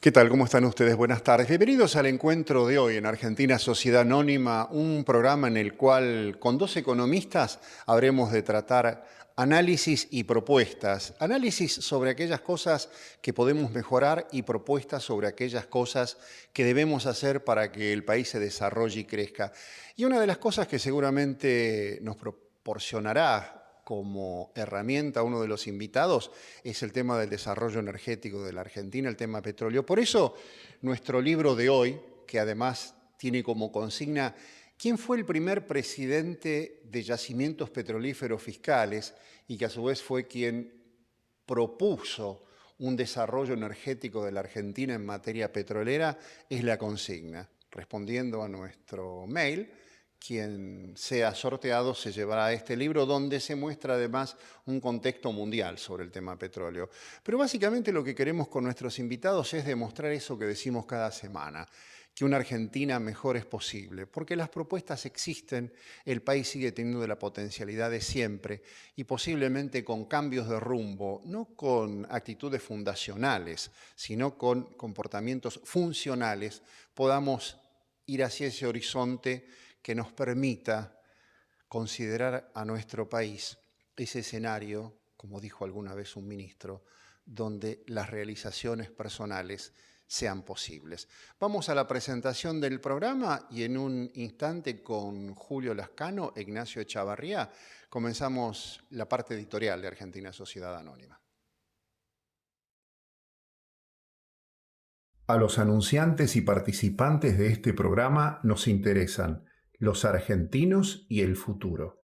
¿Qué tal? ¿Cómo están ustedes? Buenas tardes. Bienvenidos al encuentro de hoy en Argentina Sociedad Anónima, un programa en el cual con dos economistas habremos de tratar análisis y propuestas. Análisis sobre aquellas cosas que podemos mejorar y propuestas sobre aquellas cosas que debemos hacer para que el país se desarrolle y crezca. Y una de las cosas que seguramente nos proporcionará como herramienta uno de los invitados es el tema del desarrollo energético de la Argentina, el tema petróleo. Por eso nuestro libro de hoy, que además tiene como consigna ¿quién fue el primer presidente de yacimientos petrolíferos fiscales? Y que a su vez fue quien propuso un desarrollo energético de la Argentina en materia petrolera, es la consigna. Respondiendo a nuestro mail, quien sea sorteado se llevará este libro donde se muestra además un contexto mundial sobre el tema petróleo. Pero básicamente lo que queremos con nuestros invitados es demostrar eso que decimos cada semana, que una Argentina mejor es posible, porque las propuestas existen, el país sigue teniendo la potencialidad de siempre y posiblemente con cambios de rumbo, no con actitudes fundacionales, sino con comportamientos funcionales, podamos ir hacia ese horizonte que nos permita considerar a nuestro país ese escenario, como dijo alguna vez un ministro, donde las realizaciones personales sean posibles. Vamos a la presentación del programa y en un instante con Julio Lascano e Ignacio Echavarría comenzamos la parte editorial de Argentina Sociedad Anónima. A los anunciantes y participantes de este programa nos interesan los argentinos y el futuro.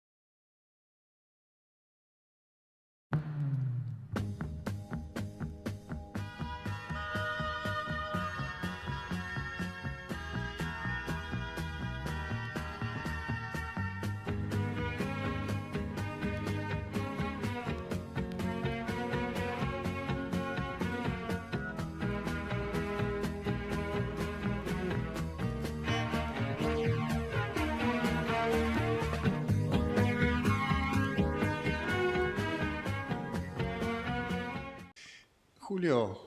Julio,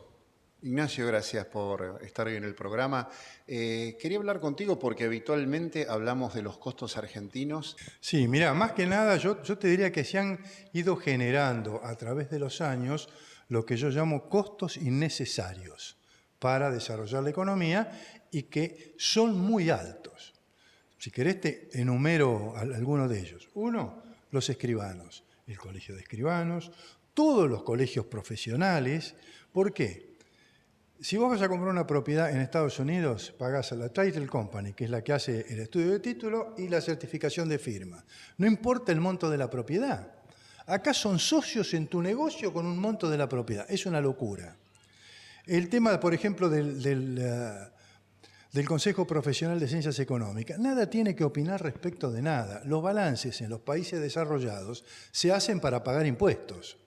Ignacio, gracias por estar hoy en el programa. Quería hablar contigo porque habitualmente hablamos de los costos argentinos. Sí, mira, más que nada yo te diría que se han ido generando a través de los años lo que yo llamo costos innecesarios para desarrollar la economía y que son muy altos. Si querés te enumero algunos de ellos. Uno, los escribanos, el Colegio de Escribanos, todos los colegios profesionales. ¿Por qué? Si vos vas a comprar una propiedad en Estados Unidos, pagás a la Title Company, que es la que hace el estudio de título y la certificación de firma. No importa el monto de la propiedad. Acá son socios en tu negocio con un monto de la propiedad. Es una locura. El tema, por ejemplo, del Consejo Profesional de Ciencias Económicas, nada tiene que opinar respecto de nada. Los balances en los países desarrollados se hacen para pagar impuestos.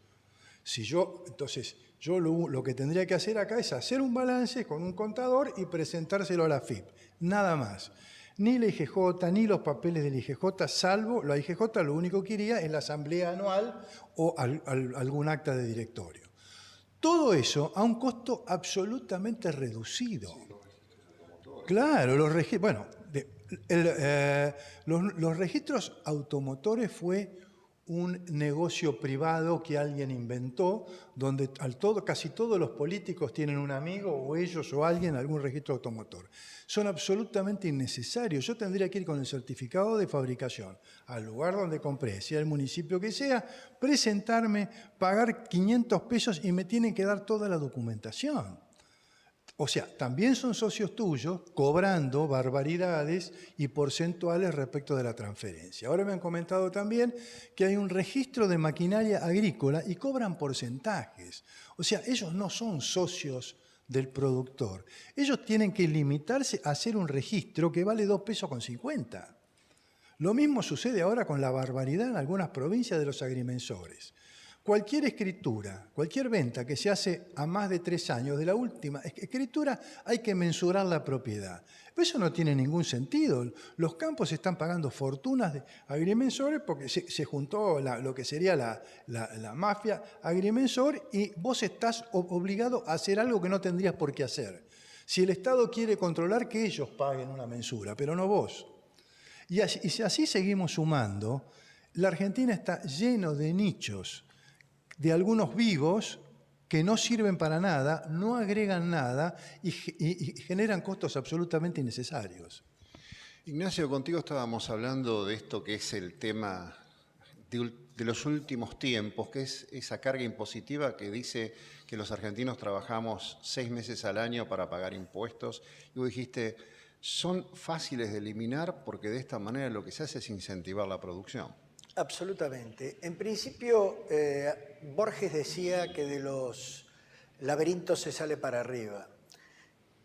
Entonces, yo lo que tendría que hacer acá es hacer un balance con un contador y presentárselo a la AFIP. Nada más. Ni la IGJ, ni los papeles de la IGJ, salvo la IGJ lo único que iría es la asamblea anual o algún acta de directorio. Todo eso a un costo absolutamente reducido. Claro, los registros automotores fue un negocio privado que alguien inventó, donde casi todos los políticos tienen un amigo o ellos o alguien algún registro automotor. Son absolutamente innecesarios. Yo tendría que ir con el certificado de fabricación al lugar donde compré, sea el municipio que sea, presentarme, pagar 500 pesos y me tienen que dar toda la documentación. O sea, también son socios tuyos cobrando barbaridades y porcentuales respecto de la transferencia. Ahora me han comentado también que hay un registro de maquinaria agrícola y cobran porcentajes. O sea, ellos no son socios del productor. Ellos tienen que limitarse a hacer un registro que vale 2,50 pesos. Lo mismo sucede ahora con la barbaridad en algunas provincias de los agrimensores. Cualquier escritura, cualquier venta que se hace a más de 3 años de la última escritura, hay que mensurar la propiedad. Pero eso no tiene ningún sentido. Los campos están pagando fortunas de agrimensores porque se juntó lo que sería la mafia agrimensor y vos estás obligado a hacer algo que no tendrías por qué hacer. Si el Estado quiere controlar, que ellos paguen una mensura, pero no vos. Y así seguimos sumando. La Argentina está lleno de nichos, de algunos vivos que no sirven para nada, no agregan nada y generan costos absolutamente innecesarios. Ignacio, contigo estábamos hablando de esto que es el tema de los últimos tiempos, que es esa carga impositiva que dice que los argentinos trabajamos 6 meses al año para pagar impuestos. Y vos dijiste, son fáciles de eliminar porque de esta manera lo que se hace es incentivar la producción. Absolutamente. En principio, Borges decía que de los laberintos se sale para arriba.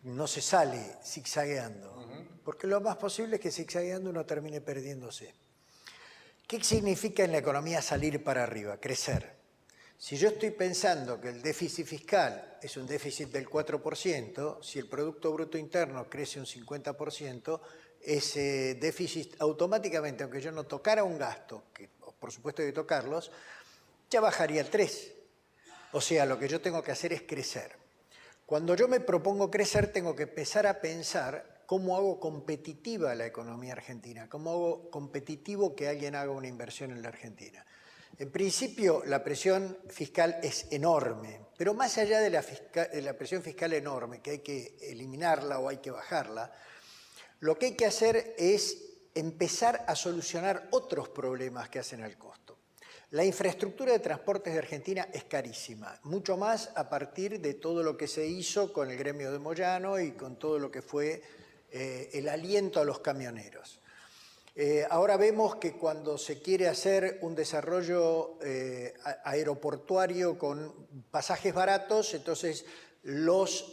No se sale zigzagueando, porque lo más posible es que zigzagueando uno termine perdiéndose. ¿Qué significa en la economía salir para arriba? Crecer. Si yo estoy pensando que el déficit fiscal es un déficit del 4%, si el Producto Bruto Interno crece un 50%, ese déficit automáticamente, aunque yo no tocara un gasto, que por supuesto hay que tocarlos, ya bajaría al 3%. O sea, lo que yo tengo que hacer es crecer. Cuando yo me propongo crecer, tengo que empezar a pensar cómo hago competitiva la economía argentina, cómo hago competitivo que alguien haga una inversión en la Argentina. En principio, la presión fiscal es enorme, pero más allá de la presión fiscal enorme, que hay que eliminarla o hay que bajarla, lo que hay que hacer es empezar a solucionar otros problemas que hacen al costo. La infraestructura de transportes de Argentina es carísima, mucho más a partir de todo lo que se hizo con el gremio de Moyano y con todo lo que fue el aliento a los camioneros. Ahora vemos que cuando se quiere hacer un desarrollo aeroportuario con pasajes baratos, entonces los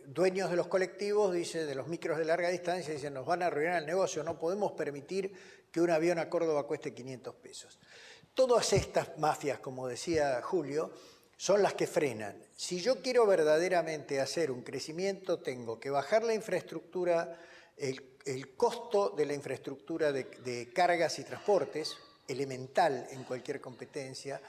dueños de los colectivos, dicen, de los micros de larga distancia, dicen, nos van a arruinar el negocio, no podemos permitir que un avión a Córdoba cueste 500 pesos. Todas estas mafias, como decía Julio, son las que frenan. Si yo quiero verdaderamente hacer un crecimiento, tengo que bajar la infraestructura, el costo de la infraestructura de cargas y transportes, elemental en cualquier competencia,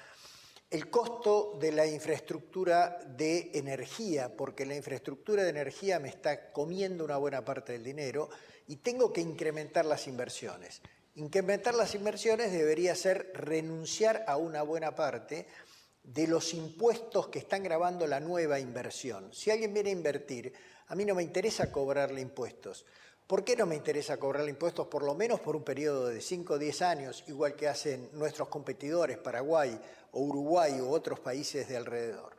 el costo de la infraestructura de energía, porque la infraestructura de energía me está comiendo una buena parte del dinero, y tengo que incrementar las inversiones. Incrementar las inversiones debería ser renunciar a una buena parte de los impuestos que están gravando la nueva inversión. Si alguien viene a invertir, a mí no me interesa cobrarle impuestos. ¿Por qué no me interesa cobrarle impuestos? Por lo menos por un periodo de 5 o 10 años, igual que hacen nuestros competidores, Paraguay o Uruguay u otros países de alrededor.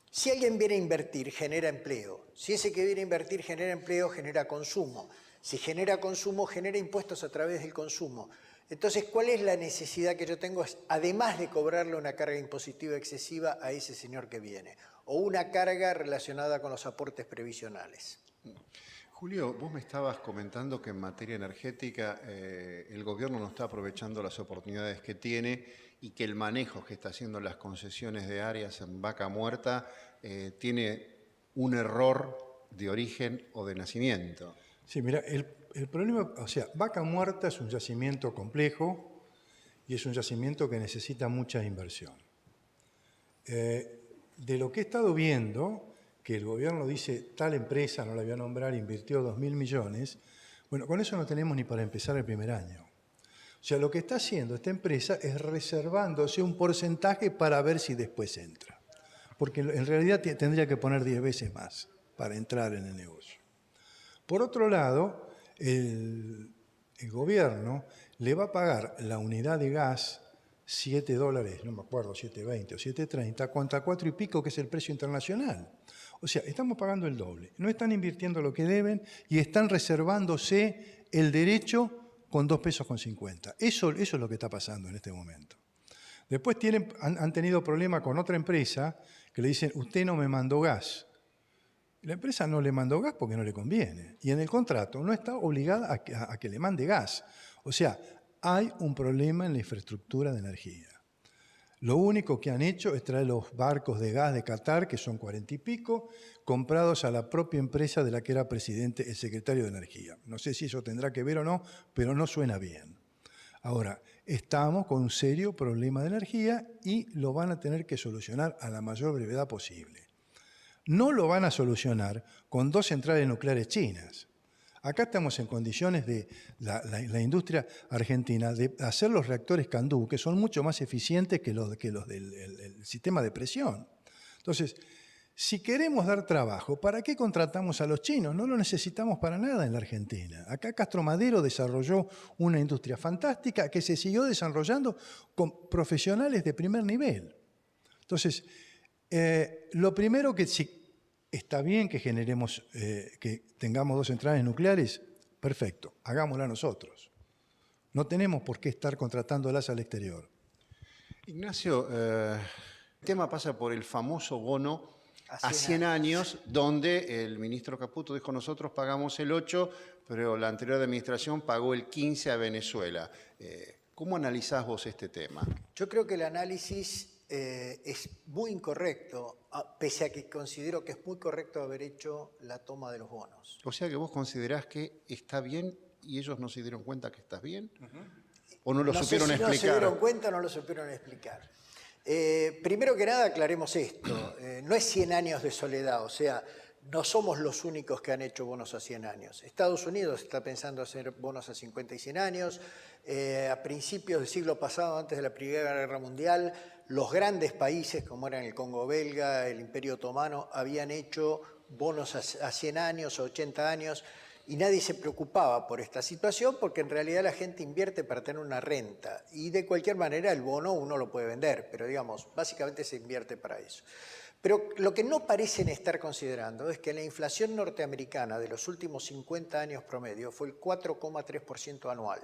Si alguien viene a invertir, genera empleo. Si ese que viene a invertir genera empleo, genera consumo. Si genera consumo, genera impuestos a través del consumo. Entonces, ¿cuál es la necesidad que yo tengo? Además de cobrarle una carga impositiva excesiva a ese señor que viene, o una carga relacionada con los aportes previsionales. Julio, vos me estabas comentando que en materia energética el gobierno no está aprovechando las oportunidades que tiene y que el manejo que está haciendo las concesiones de áreas en Vaca Muerta tiene un error de origen o de nacimiento. Sí, mira, el problema, o sea, Vaca Muerta es un yacimiento complejo y es un yacimiento que necesita mucha inversión. De lo que he estado viendo, que el gobierno dice, tal empresa, no la voy a nombrar, invirtió 2.000 millones, bueno, con eso no tenemos ni para empezar el primer año. O sea, lo que está haciendo esta empresa es reservándose un porcentaje para ver si después entra. Porque en realidad tendría que poner 10 veces más para entrar en el negocio. Por otro lado, el gobierno le va a pagar la unidad de gas $7, no me acuerdo, 7.20 o 7.30, contra 4 y pico, que es el precio internacional. O sea, estamos pagando el doble. No están invirtiendo lo que deben y están reservándose el derecho con 2 pesos con 50. Eso es lo que está pasando en este momento. Después han tenido problemas con otra empresa que le dicen, usted no me mandó gas. La empresa no le mandó gas porque no le conviene. Y en el contrato no está obligada a que le mande gas. O sea, hay un problema en la infraestructura de energía. Lo único que han hecho es traer los barcos de gas de Qatar, que son 40 y pico, comprados a la propia empresa de la que era presidente el secretario de Energía. No sé si eso tendrá que ver o no, pero no suena bien. Ahora, estamos con un serio problema de energía y lo van a tener que solucionar a la mayor brevedad posible. No lo van a solucionar con 2 centrales nucleares chinas. Acá estamos en condiciones de la industria argentina de hacer los reactores Candu, que son mucho más eficientes que los del sistema de presión. Entonces, si queremos dar trabajo, ¿para qué contratamos a los chinos? No lo necesitamos para nada en la Argentina. Acá Castro Madero desarrolló una industria fantástica que se siguió desarrollando con profesionales de primer nivel. Entonces, lo primero que sí, está bien que generemos, que tengamos 2 centrales nucleares, perfecto, hagámosla nosotros. No tenemos por qué estar contratándolas al exterior. Ignacio, el tema pasa por el famoso bono a 100 años, donde el ministro Caputo dijo nosotros pagamos el 8, pero la anterior administración pagó el 15 a Venezuela. ¿Cómo analizás vos este tema? Yo creo que el análisis es muy incorrecto, pese a que considero que es muy correcto haber hecho la toma de los bonos. O sea que vos considerás que está bien y ellos no se dieron cuenta que estás bien, ¿o no lo supieron explicar? No se dieron cuenta o no lo supieron explicar. Primero que nada, aclaremos esto. No es 100 años de soledad, o sea, no somos los únicos que han hecho bonos a 100 años. Estados Unidos está pensando hacer bonos a 50 y 100 años. A principios del siglo pasado, antes de la Primera Guerra Mundial, los grandes países, como eran el Congo belga, el Imperio Otomano, habían hecho bonos a 100 años, a 80 años, y nadie se preocupaba por esta situación porque en realidad la gente invierte para tener una renta y de cualquier manera el bono uno lo puede vender, pero digamos, básicamente se invierte para eso. Pero lo que no parecen estar considerando es que la inflación norteamericana de los últimos 50 años promedio fue el 4,3% anual.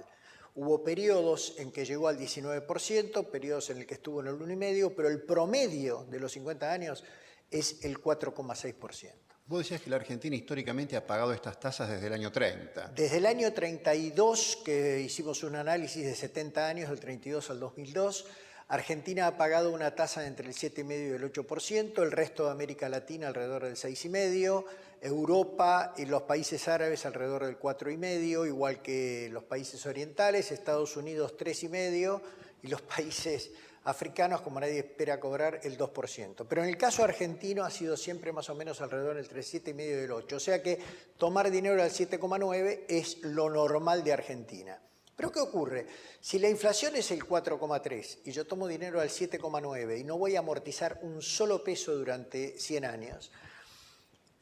Hubo periodos en que llegó al 19%, periodos en el que estuvo en el 1,5%, pero el promedio de los 50 años es el 4,6%. Vos decías que la Argentina históricamente ha pagado estas tasas desde el año 30. Desde el año 32, que hicimos un análisis de 70 años, del 32 al 2002, Argentina ha pagado una tasa entre el 7,5% y el 8%, el resto de América Latina alrededor del 6,5%, Europa y los países árabes alrededor del 4,5%, igual que los países orientales, Estados Unidos 3,5% y los países africanos, como nadie espera cobrar, el 2%. Pero en el caso argentino ha sido siempre más o menos alrededor entre el 7,5% y el 8%. O sea que tomar dinero al 7,9% es lo normal de Argentina. Pero ¿qué ocurre? Si la inflación es el 4,3% y yo tomo dinero al 7,9% y no voy a amortizar un solo peso durante 100 años,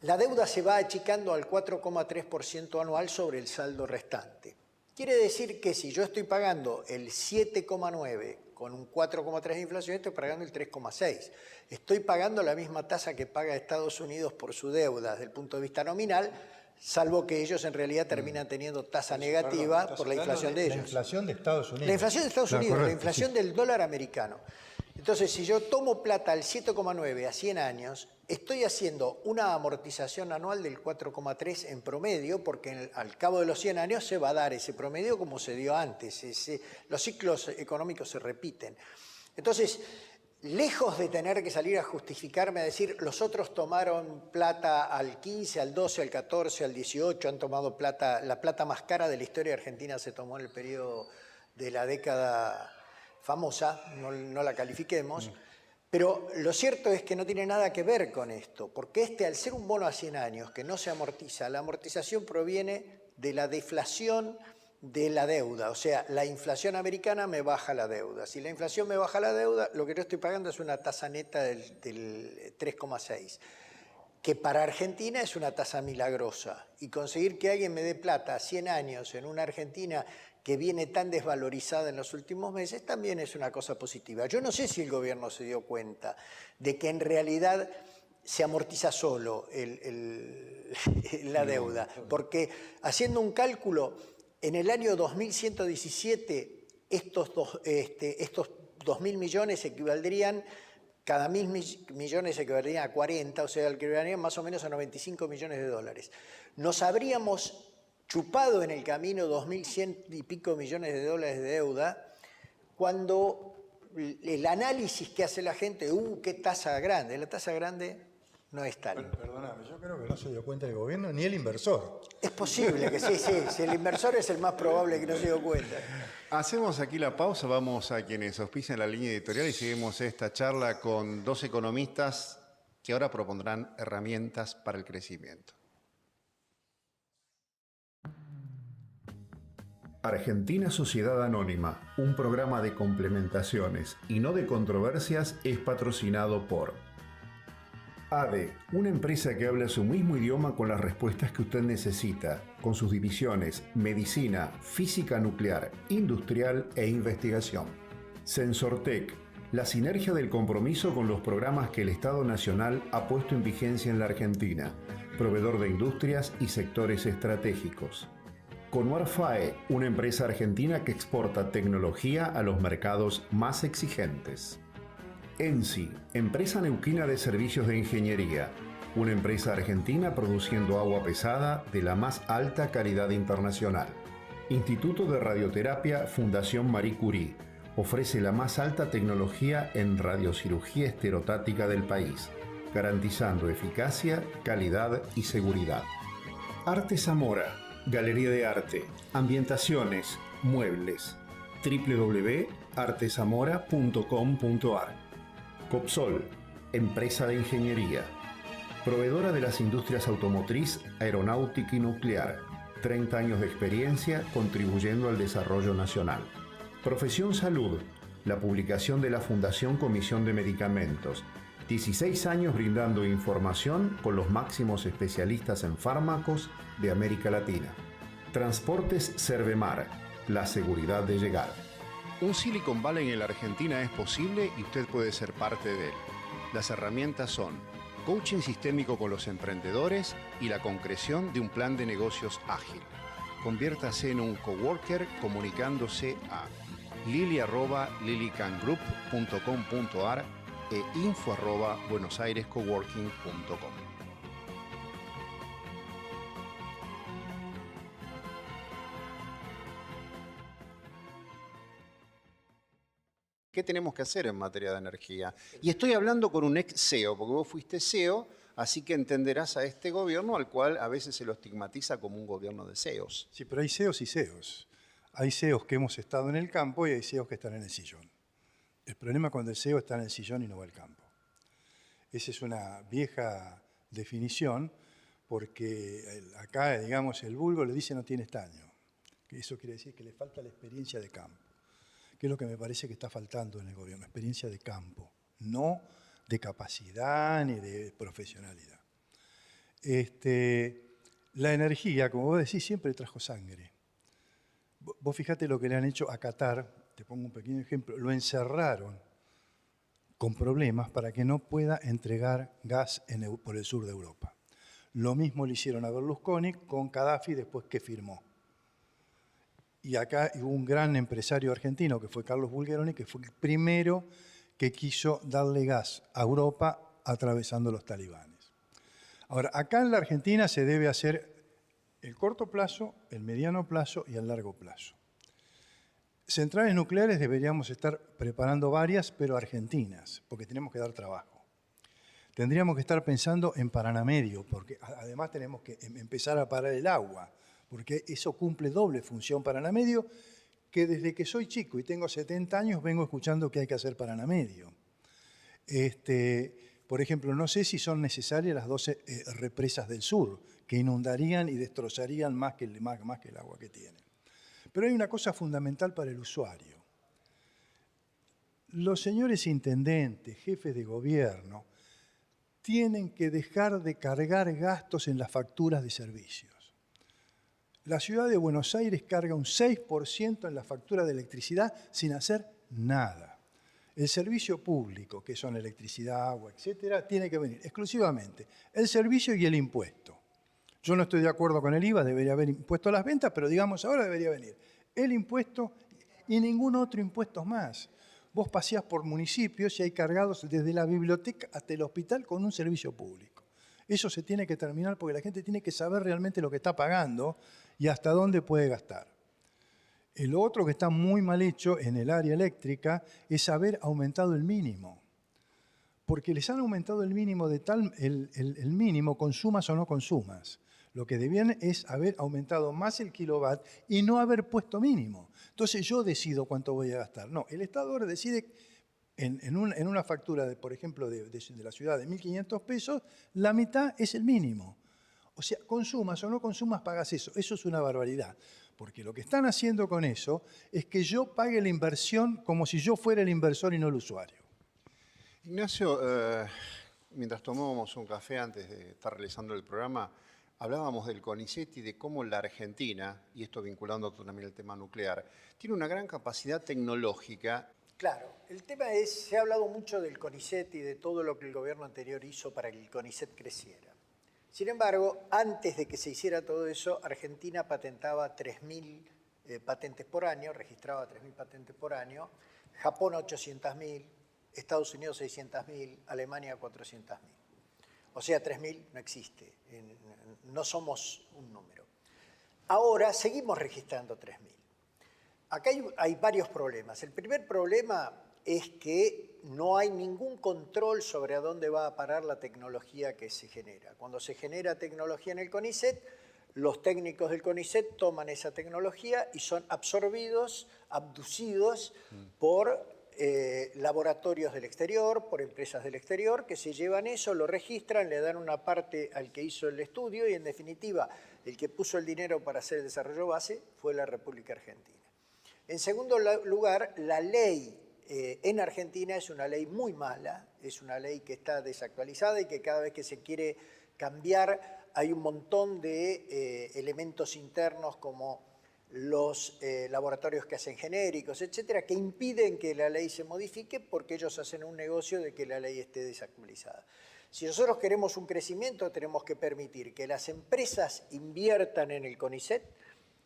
la deuda se va achicando al 4,3% anual sobre el saldo restante. Quiere decir que si yo estoy pagando el 7,9% con un 4,3% de inflación, estoy pagando el 3,6%. Estoy pagando la misma tasa que paga Estados Unidos por su deuda desde el punto de vista nominal, salvo que ellos en realidad terminan teniendo tasa negativa por la inflación de ellos. La inflación de Estados Unidos. La inflación de Estados Unidos, correcto, la inflación del dólar americano. Entonces, si yo tomo plata al 7,9 a 100 años, estoy haciendo una amortización anual del 4,3 en promedio, porque al cabo de los 100 años se va a dar ese promedio como se dio antes. Los ciclos económicos se repiten. Entonces, lejos de tener que salir a justificarme, a decir, los otros tomaron plata al 15, al 12, al 14, al 18, han tomado plata, la plata más cara de la historia argentina se tomó en el periodo de la década famosa, no la califiquemos, pero lo cierto es que no tiene nada que ver con esto, porque al ser un bono a 100 años que no se amortiza, la amortización proviene de la deflación de la deuda, o sea, la inflación americana me baja la deuda. Si la inflación me baja la deuda, lo que yo estoy pagando es una tasa neta del 3,6%, que para Argentina es una tasa milagrosa. Y conseguir que alguien me dé plata a 100 años en una Argentina que viene tan desvalorizada en los últimos meses, también es una cosa positiva. Yo no sé si el gobierno se dio cuenta de que en realidad se amortiza solo la deuda, porque haciendo un cálculo, en el año 2117 estos 2.000 millones equivaldrían, cada 1.000 millones equivaldrían a 40, o sea, equivaldrían más o menos a 95 millones de dólares. Nos habríamos chupado en el camino 2.100 y pico millones de dólares de deuda cuando el análisis que hace la gente, qué tasa grande, la tasa grande no es tal. Perdóname, yo creo que no se dio cuenta el gobierno ni el inversor. Es posible que sí, si el inversor es el más probable que no se dio cuenta. Hacemos aquí la pausa, vamos a quienes auspician la línea editorial y seguimos esta charla con dos economistas que ahora propondrán herramientas para el crecimiento. Argentina Sociedad Anónima, un programa de complementaciones y no de controversias, es patrocinado por ADE, una empresa que habla su mismo idioma con las respuestas que usted necesita, con sus divisiones Medicina, Física Nuclear, Industrial e Investigación. Sensortec, la sinergia del compromiso con los programas que el Estado Nacional ha puesto en vigencia en la Argentina, proveedor de industrias y sectores estratégicos. Conuar FAE, una empresa argentina que exporta tecnología a los mercados más exigentes. ENSI, empresa neuquina de servicios de ingeniería, una empresa argentina produciendo agua pesada de la más alta calidad internacional. Instituto de Radioterapia Fundación Marie Curie, ofrece la más alta tecnología en radiocirugía esterotática del país, garantizando eficacia, calidad y seguridad. Arte Zamora, Galería de Arte, ambientaciones, muebles, www.artezamora.com.ar. Copsol, empresa de ingeniería, proveedora de las industrias automotriz, aeronáutica y nuclear, 30 años de experiencia contribuyendo al desarrollo nacional. Profesión Salud, la publicación de la Fundación Comisión de Medicamentos, 16 años brindando información con los máximos especialistas en fármacos de América Latina. Transportes Servemar, la seguridad de llegar. Un Silicon Valley en la Argentina es posible y usted puede ser parte de él. Las herramientas son coaching sistémico con los emprendedores y la concreción de un plan de negocios ágil. Conviértase en un coworker comunicándose a lili@lilicangroup.com.ar e info@buenosairescoworking.com. ¿Qué tenemos que hacer en materia de energía? Y estoy hablando con un ex CEO, porque vos fuiste CEO, así que entenderás a este gobierno al cual a veces se lo estigmatiza como un gobierno de CEOs. Sí, pero hay CEOs y CEOs. Hay CEOs que hemos estado en el campo y hay CEOs que están en el sillón. El problema es cuando el CEO está en el sillón y no va al campo. Esa es una vieja definición porque acá, digamos, el vulgo le dice no tiene estaño. Eso quiere decir que le falta la experiencia de campo, que es lo que me parece que está faltando en el gobierno, experiencia de campo, no de capacidad ni de profesionalidad. La energía, como vos decís, siempre trajo sangre. Vos fijate lo que le han hecho a Qatar, te pongo un pequeño ejemplo, lo encerraron con problemas para que no pueda entregar gas por el sur de Europa. Lo mismo le hicieron a Berlusconi con Gaddafi después que firmó. Y acá hubo un gran empresario argentino que fue Carlos Bulgeroni, que fue el primero que quiso darle gas a Europa atravesando los talibanes. Ahora, acá en la Argentina se debe hacer el corto plazo, el mediano plazo y el largo plazo. Centrales nucleares deberíamos estar preparando varias, pero argentinas, porque tenemos que dar trabajo. Tendríamos que estar pensando en Paraná Medio, porque además tenemos que empezar a parar el agua, porque eso cumple doble función Paraná Medio, que desde que soy chico y tengo 70 años vengo escuchando que hay que hacer Paraná Medio. Por ejemplo, no sé si son necesarias las 12 represas del sur, que inundarían y destrozarían más que el agua que tienen. Pero hay una cosa fundamental para el usuario. Los señores intendentes, jefes de gobierno, tienen que dejar de cargar gastos en las facturas de servicios. La ciudad de Buenos Aires carga un 6% en la factura de electricidad sin hacer nada. El servicio público, que son electricidad, agua, etcétera, tiene que venir exclusivamente el servicio y el impuesto. Yo no estoy de acuerdo con el IVA, debería haber impuesto a las ventas, pero digamos ahora debería venir el impuesto y ningún otro impuesto más. Vos paseás por municipios y hay cargados desde la biblioteca hasta el hospital con un servicio público. Eso se tiene que terminar porque la gente tiene que saber realmente lo que está pagando y hasta dónde puede gastar. Lo otro que está muy mal hecho en el área eléctrica es haber aumentado el mínimo. Porque les han aumentado el mínimo de tal, el mínimo, consumas o no consumas. Lo que debían es haber aumentado más el kilowatt y no haber puesto mínimo. Entonces yo decido cuánto voy a gastar. No, el Estado ahora decide en una factura, por ejemplo, de la ciudad de 1.500 pesos, la mitad es el mínimo. O sea, consumas o no consumas, pagas eso. Eso es una barbaridad. Porque lo que están haciendo con eso es que yo pague la inversión como si yo fuera el inversor y no el usuario. Ignacio, mientras tomábamos un café antes de estar realizando el programa, hablábamos del CONICET y de cómo la Argentina, y esto vinculando también el tema nuclear, tiene una gran capacidad tecnológica. Claro, el tema es, se ha hablado mucho del CONICET y de todo lo que el gobierno anterior hizo para que el CONICET creciera. Sin embargo, antes de que se hiciera todo eso, Argentina patentaba 3.000 patentes por año, registraba 3.000 patentes por año, Japón 800.000, Estados Unidos 600.000, Alemania 400.000. O sea, 3.000 no existe, no somos un número. Ahora seguimos registrando 3.000. Acá hay varios problemas. El primer problema es que no hay ningún control sobre a dónde va a parar la tecnología que se genera. Cuando se genera tecnología en el CONICET, los técnicos del CONICET toman esa tecnología y son absorbidos, abducidos por laboratorios del exterior, por empresas del exterior, que se llevan eso, lo registran, le dan una parte al que hizo el estudio y, en definitiva, el que puso el dinero para hacer el desarrollo base fue la República Argentina. En segundo lugar, la ley en Argentina es una ley muy mala, es una ley que está desactualizada y que cada vez que se quiere cambiar hay un montón de elementos internos como los laboratorios que hacen genéricos, etcétera, que impiden que la ley se modifique porque ellos hacen un negocio de que la ley esté desactualizada. Si nosotros queremos un crecimiento, tenemos que permitir que las empresas inviertan en el CONICET,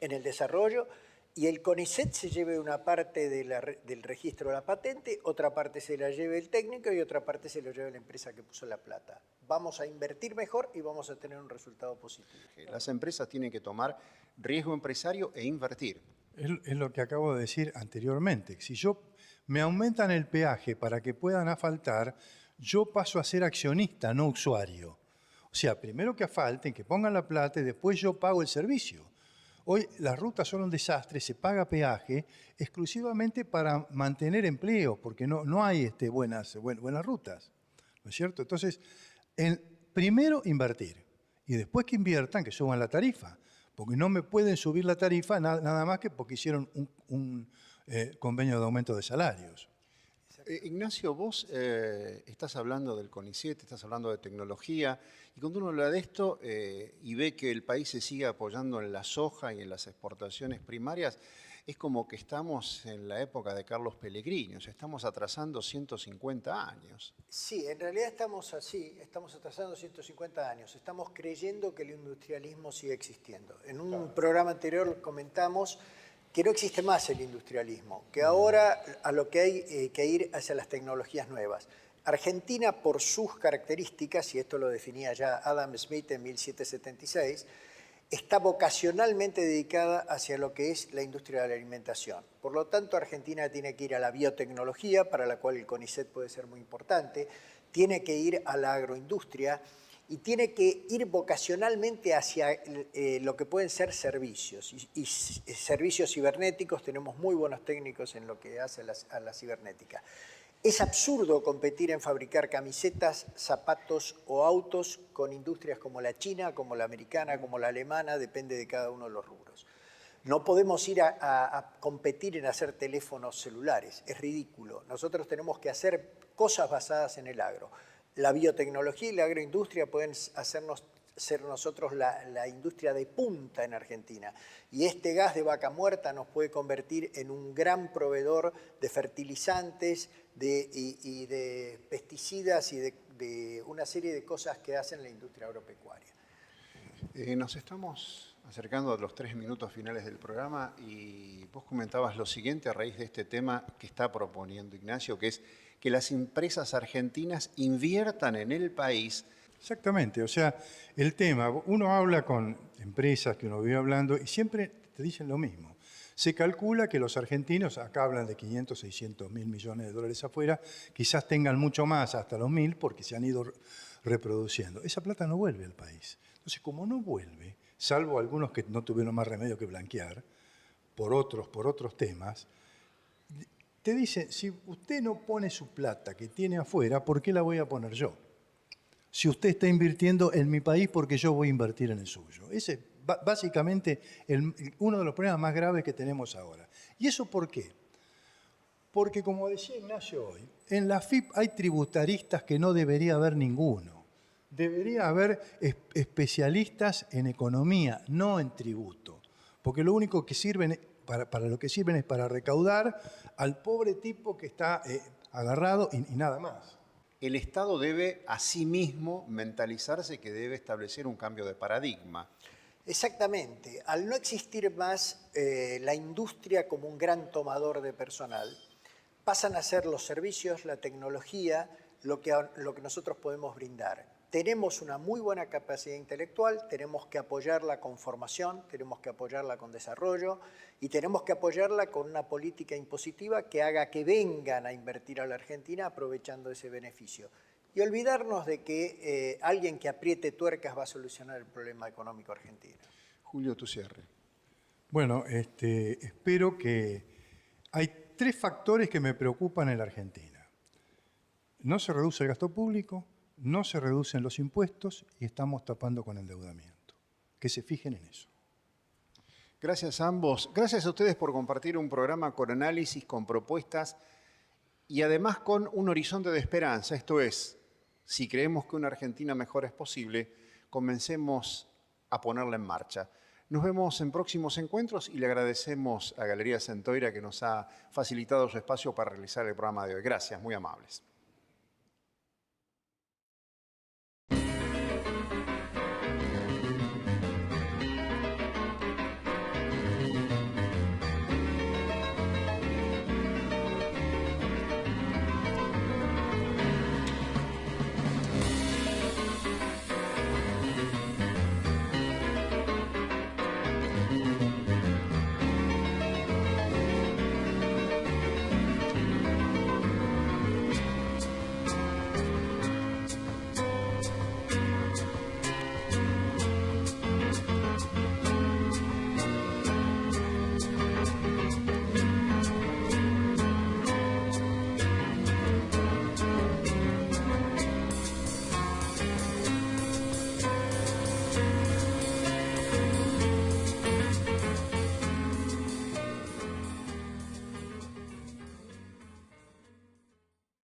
en el desarrollo, y el CONICET se lleve una parte del registro de la patente, otra parte se la lleve el técnico y otra parte se la lleve la empresa que puso la plata. Vamos a invertir mejor y vamos a tener un resultado positivo. Las empresas tienen que tomar riesgo empresario e invertir. Es lo que acabo de decir anteriormente. Si me aumentan el peaje para que puedan asfaltar, yo paso a ser accionista, no usuario. O sea, primero que asfalten, que pongan la plata y después yo pago el servicio. Hoy las rutas son un desastre, se paga peaje exclusivamente para mantener empleo, porque no hay buenas rutas, ¿no es cierto? Entonces, primero invertir y después que inviertan, que suban la tarifa, porque no me pueden subir la tarifa nada más que porque hicieron un convenio de aumento de salarios. Ignacio, vos estás hablando del CONICET, estás hablando de tecnología, y cuando uno habla de esto y ve que el país se sigue apoyando en la soja y en las exportaciones primarias, es como que estamos en la época de Carlos Pellegrini, o sea, estamos atrasando 150 años. Sí, en realidad estamos así, estamos atrasando 150 años, estamos creyendo que el industrialismo sigue existiendo. En un programa anterior comentamos que no existe más el industrialismo, que ahora a lo que hay que ir hacia las tecnologías nuevas. Argentina, por sus características, y esto lo definía ya Adam Smith en 1776, está vocacionalmente dedicada hacia lo que es la industria de la alimentación. Por lo tanto, Argentina tiene que ir a la biotecnología, para la cual el CONICET puede ser muy importante, tiene que ir a la agroindustria, y tiene que ir vocacionalmente hacia lo que pueden ser servicios. Y servicios cibernéticos, tenemos muy buenos técnicos en lo que hace a la cibernética. Es absurdo competir en fabricar camisetas, zapatos o autos con industrias como la china, como la americana, como la alemana, depende de cada uno de los rubros. No podemos ir a competir en hacer teléfonos celulares, es ridículo. Nosotros tenemos que hacer cosas basadas en el agro. La biotecnología y la agroindustria pueden hacernos ser nosotros la industria de punta en Argentina. Y este gas de vaca muerta nos puede convertir en un gran proveedor de fertilizantes y de pesticidas y de una serie de cosas que hacen la industria agropecuaria. Nos estamos acercando a los 3 minutos finales del programa y vos comentabas lo siguiente a raíz de este tema que está proponiendo Ignacio, que es que las empresas argentinas inviertan en el país. Exactamente, o sea, el tema, uno habla con empresas que uno vive hablando y siempre te dicen lo mismo. Se calcula que los argentinos, acá hablan de 500, 600 mil millones de dólares afuera, quizás tengan mucho más, hasta los 1.000, porque se han ido reproduciendo. Esa plata no vuelve al país. Entonces, como no vuelve, salvo algunos que no tuvieron más remedio que blanquear, por otros temas, te dicen, si usted no pone su plata que tiene afuera, ¿por qué la voy a poner yo? Si usted está invirtiendo en mi país, porque yo voy a invertir en el suyo. Ese es básicamente uno de los problemas más graves que tenemos ahora. ¿Y eso por qué? Porque, como decía Ignacio hoy, en la FIP hay tributaristas que no debería haber ninguno. Debería haber especialistas en economía, no en tributo. Porque lo único que sirven, para lo que sirven es para recaudar al pobre tipo que está agarrado y nada más. El Estado debe asimismo mentalizarse que debe establecer un cambio de paradigma. Exactamente. Al no existir más la industria como un gran tomador de personal, pasan a ser los servicios, la tecnología, lo que nosotros podemos brindar. Tenemos una muy buena capacidad intelectual, tenemos que apoyarla con formación, tenemos que apoyarla con desarrollo y tenemos que apoyarla con una política impositiva que haga que vengan a invertir a la Argentina aprovechando ese beneficio. Y olvidarnos de que alguien que apriete tuercas va a solucionar el problema económico argentino. Julio, tu cierre. Bueno, espero que... Hay 3 factores que me preocupan en la Argentina. No se reduce el gasto público, no se reducen los impuestos y estamos tapando con endeudamiento. Que se fijen en eso. Gracias a ambos. Gracias a ustedes por compartir un programa con análisis, con propuestas y además con un horizonte de esperanza. Esto es, si creemos que una Argentina mejor es posible, comencemos a ponerla en marcha. Nos vemos en próximos encuentros y le agradecemos a Galerías Centoira que nos ha facilitado su espacio para realizar el programa de hoy. Gracias, muy amables.